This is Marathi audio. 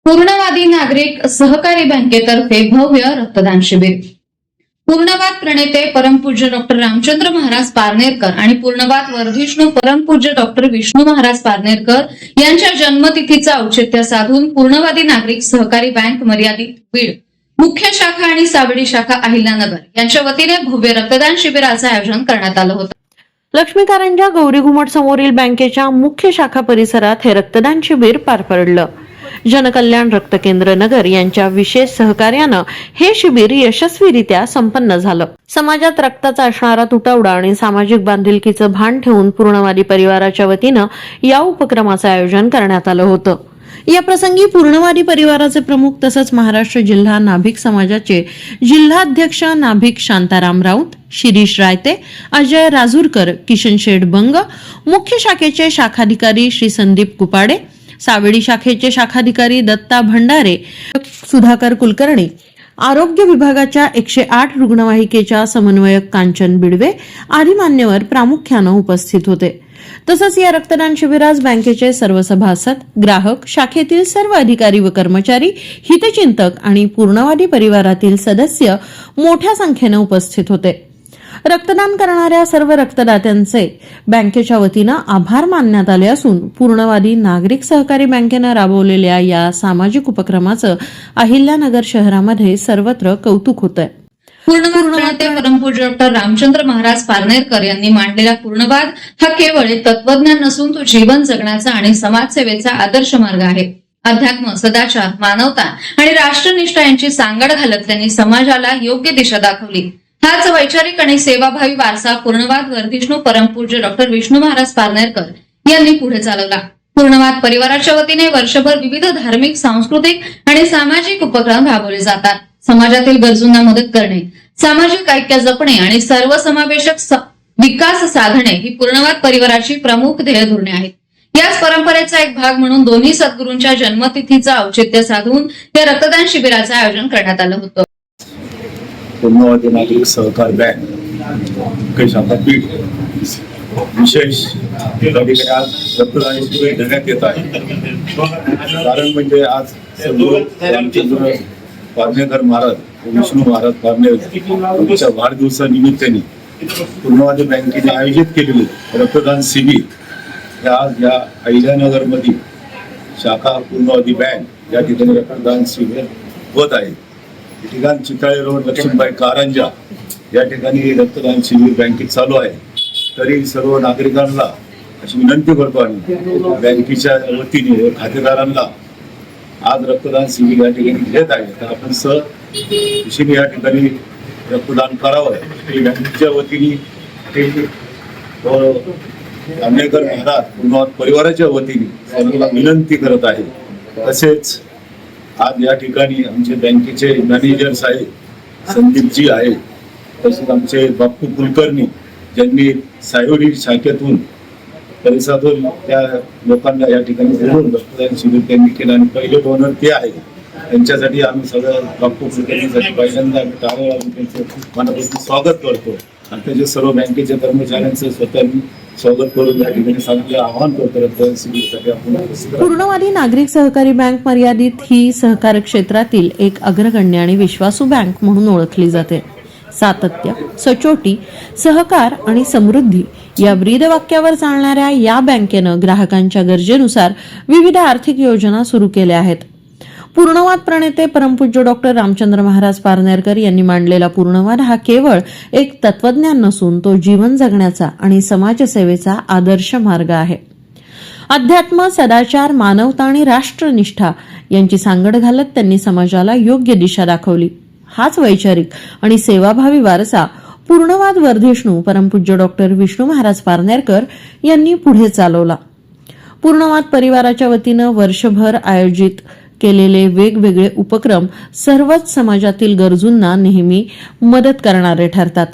पूर्णवादी नागरिक सहकारी बँकेतर्फे भव्य रक्तदान शिबिर। पूर्णवाद प्रणेते परमपूज्य डॉक्टर रामचंद्र महाराज पारनेरकर आणि पूर्णवाद वर्धिष्णू परमपूज्य डॉक्टर विष्णू महाराज पारनेरकर यांच्या जन्मतिथीचं औचित्य साधून पूर्णवादी नागरिक सहकारी बँक मर्यादित बीड मुख्य शाखा आणि सावडी शाखा अहिल्यानगर यांच्या वतीने भव्य रक्तदान शिबिराचं आयोजन करण्यात आलं होतं। लक्ष्मी कारंजा गौरी घुमट समोरील बँकेच्या मुख्य शाखा परिसरात हे रक्तदान शिबिर पार पडलं। जनकल्याण रक्त केंद्र नगर यांच्या विशेष सहकार्यानं हे शिबिर यशस्वीरित्या संपन्न झालं। समाजात रक्ताचा असणारा तुटवडा आणि सामाजिक बांधिलकीचं भान ठेवून पूर्णवादी परिवाराच्या वतीनं या उपक्रमाचं आयोजन करण्यात आलं होतं। या प्रसंगी पूर्णवादी परिवाराचे प्रमुख तसंच महाराष्ट्र जिल्हा नाभिक समाजाचे जिल्हाध्यक्ष नाभिक शांताराम राऊत, शिरीष रायते, अजय राजूरकर, किशन शेठ बंग, मुख्य शाखेचे शाखाधिकारी श्री संदीप कुपाडे, सावेडी शाखेचे शाखाधिकारी दत्ता भंडारे, सुधाकर कुलकर्णी, आरोग्य विभागाच्या 108 रुग्णवाहिकेच्या समन्वयक कांचन बिडवे आदी मान्यवर प्रामुख्याने उपस्थित होते। तसंच या रक्तदान शिबिरास बँकेचे सर्व सभासद, ग्राहक, शाखेतील सर्व अधिकारी व कर्मचारी, हितचिंतक आणि पूर्णवादी परिवारातील सदस्य मोठ्या संख्येने उपस्थित होते। रक्तदान करणाऱ्या सर्व रक्तदात्यांचे बँकेच्या वतीनं आभार मानण्यात आले असून पूर्णवादी नागरिक सहकारी बँकेनं राबवलेल्या या सामाजिक उपक्रमाचं अहिल्यानगर शहरामध्ये सर्वत्र कौतुक होतंय। पूर्णवाद परमपूज्य डॉक्टर रामचंद्र महाराज पारनेरकर यांनी मांडलेला पूर्णवाद हा केवळ एक तत्वज्ञान नसून तो जीवन जगण्याचा आणि समाजसेवेचा आदर्श मार्ग आहे। अध्यात्म, सदाचार, मानवता आणि राष्ट्रनिष्ठा यांची सांगड घालत त्यांनी समाजाला योग्य दिशा दाखवली। हाच वैचारिक आणि सेवाभावी वारसा पूर्णवाद वर्धिष्णू परमपूज्य डॉक्टर विष्णू महाराज पारनेरकर यांनी पुढे चालवला। पूर्णवाद परिवाराच्या वतीने वर्षभर विविध धार्मिक, सांस्कृतिक आणि सामाजिक उपक्रम राबवले जातात। समाजातील गरजूंना मदत करणे, सामाजिक ऐक्य जपणे आणि सर्वसमावेशक विकास साधणे ही पूर्णवाद परिवाराची प्रमुख ध्येयधोरणे आहेत। याच परंपरेचा एक भाग म्हणून दोन्ही सद्गुरूंच्या जन्मतिथीचं औचित्य साधून या रक्तदान शिबिराचं आयोजन करण्यात आलं होतं। पूर्णवादी नागरिक सहकार बँक शाखा बीड विशेष आज रक्तदान शिबिर घेण्यात येत आहे। कारण म्हणजे आज रामचंद्र पारनेरकर महाराज, विष्णू महाराज पारनेरकर यांच्या वाढदिवसानिमित्ताने पूर्णवादी बँकेने आयोजित केलेले रक्तदान शिबिर आज या अहिल्यानगर मधील शाखा पूर्णवादी बँक या ठिकाणी रक्तदान शिबिर होत आहे। ठिकाण चिताळे रोड, लक्ष्मीबाई कारंजा या ठिकाणी रक्तदान शिबिर बँकेत चालू आहे। तरी सर्व नागरिकांना अशी विनंती करतो आणि बँकेच्या वतीने खातेदारांना आज रक्तदान शिबिर या ठिकाणी घेत आहे, तर आपण सहकुशीने या ठिकाणी रक्तदान करावं ही बँकेच्या वतीने आंबेडकर महाराज पूर्णवाद परिवाराच्या वतीने सर्वांना विनंती करत आहे। तसेच आज या ठिकाणी आमचे बँकेचे मॅनेजर साहेब संदीपजी आहे, तसेच आमचे बाप्पू कुलकर्णी ज्यांनी सायोडी शाखेतून परिसरातून त्या लोकांना या ठिकाणी बोलून रक्तदान शिबिर त्यांनी केलं आणि पहिले डोनर ते आहे। त्यांच्यासाठी आम्ही सगळं बाप्पू कुलकर्णीसाठी पहिल्यांदा टाळे वाजवून त्यांचं मनापासून स्वागत करतो आणि त्याचे सर्व बँकेच्या कर्मचाऱ्यांचं स्वतः मी स्वागत करून या ठिकाणी सांगितलं आवाहन करतो रक्तदान शिबिरासाठी आपण। पूर्णवादी नागरिक सहकारी बँक मर्यादित ही सहकार क्षेत्रातील एक अग्रगण्य आणि विश्वासू बँक म्हणून ओळखली जाते। सातत्य, सचोटी, सहकार आणि समृद्धी या ब्रीदवाक्यावर चालणाऱ्या या बँकेनं ग्राहकांच्या गरजेनुसार विविध आर्थिक योजना सुरू केल्या आहेत। पूर्णवाद प्रणेते परमपूज्य डॉक्टर रामचंद्र महाराज पारनेरकर यांनी मांडलेला पूर्णवाद हा केवळ एक तत्वज्ञान नसून तो जीवन जगण्याचा आणि समाजसेवेचा आदर्श मार्ग आहे। अध्यात्म, सदाचार, मानवता आणि राष्ट्रनिष्ठा यांची सांगड घालत त्यांनी समाजाला योग्य दिशा दाखवली। हाच वैचारिक आणि सेवाभावी वारसा पूर्णवाद वर्धिष्णू परमपूज्य डॉक्टर विष्णू महाराज पारनेरकर यांनी पुढे चालवला। पूर्णवाद परिवाराच्या वतीनं वर्षभर आयोजित केलेले वेगवेगळे उपक्रम सर्वच समाजातील गरजूंना नेहमी मदत करणारे ठरतात।